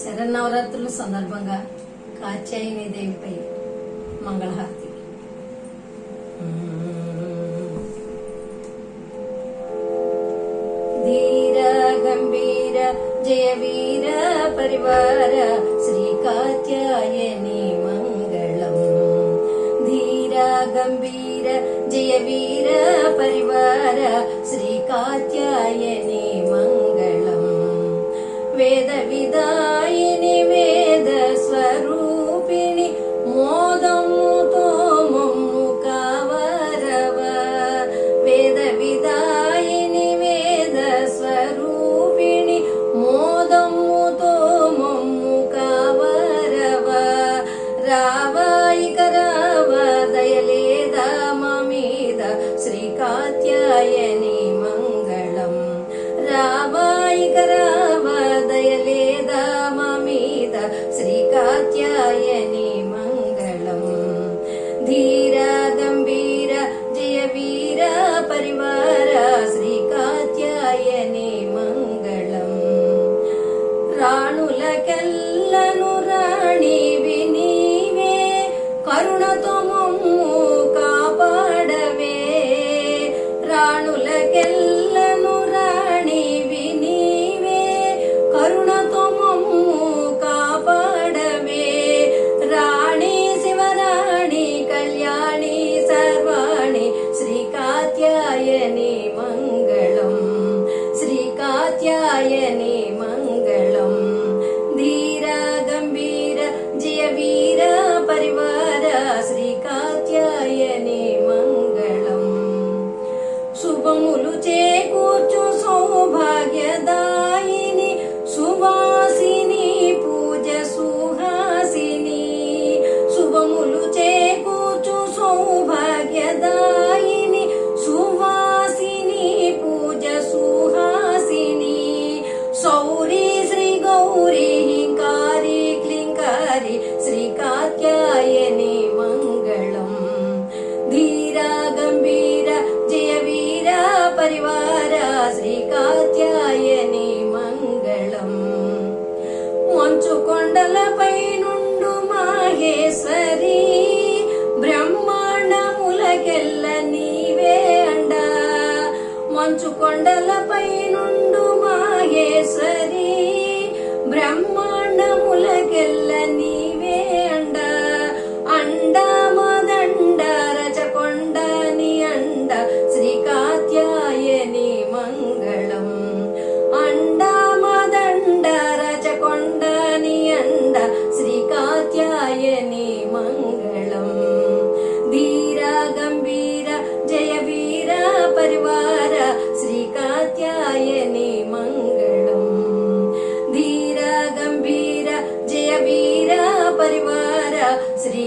శరన్నవరాత్రుల సందర్భంగా కాత్యాయని దేవిపై మంగళహారతి. ధీర గంభీర జయ వీర పరివార శ్రీ కాత్యాయని మంగళం. ధీర గంభీర జయ వీర పరివార శ్రీ కాత్యాయని మంగళం. వేద విదాయిని వేద స్వరూపిణి మోదముతో మమ్ము కావరవ. వేద విదాయిని వేద స్వరూపిణి మోదముతో మమ్ము కావరవ. రావాయిక రావ దయలేదా మా మీద శ్రీ కాత్యాయని మంగళం. రావాయిక రావ దయలేదా మా మీద శ్రీ కాత్యాయని మంగళం. ధీర గంభీర జయ వీర పరివార శ్రీ కాత్యాయని మంగళం. రాణులకెల్లను రాణివి నీవే కరుణతో మమ్ము కాపాడవే. రాణులకెల్లను రాణివి నీవే కరుణతో మమ్ము కాపాడవే. రాణి శివరాణి కళ్యాణి సర్వాణి శ్రీ కాత్యాయని మంగళం. శ్రీ కాత్యాయని మంగళం. ధీర గంభీర జయ వీర పరివార శ్రీ కాత్యాయని మంగళం. శుభములు చేకూర్చు సౌభాగ్యదాయిని సువాసిని పూజ సుహాసిని. శుభములు చేకూర్చు సౌభాగ్యదాయిని సువాసిని పూజ సుహాసిని. సౌరి శ్రీ గౌరీ హింకారి క్లింకారి శ్రీ కాత్యాయని మంగళం. ధీర గంభీర జయ వీర పరివార శ్రీ కాత్యాయని మంగళం. మంచు కొండలపై నుండు మాహేశ్వరి బ్రహ్మాండములకెల్ల నీవే అండ. మంచు కొండలపై నుండు మాహేశ్వరి బ్రహ్మాండములకెల్ల నీవే అండ. అండ మదండ రచకొండ ని అండ శ్రీ కాత్యాయని మంగళం. అండ మదండ రచకొండ ని అండ శ్రీ కాత్యాయని మంగళం. ధీర గంభీర జయ వీర పరివార శ్రీ కాత్యాయని మంగళం. ధీర గంభీర జయ వీర పరివార శ్రీ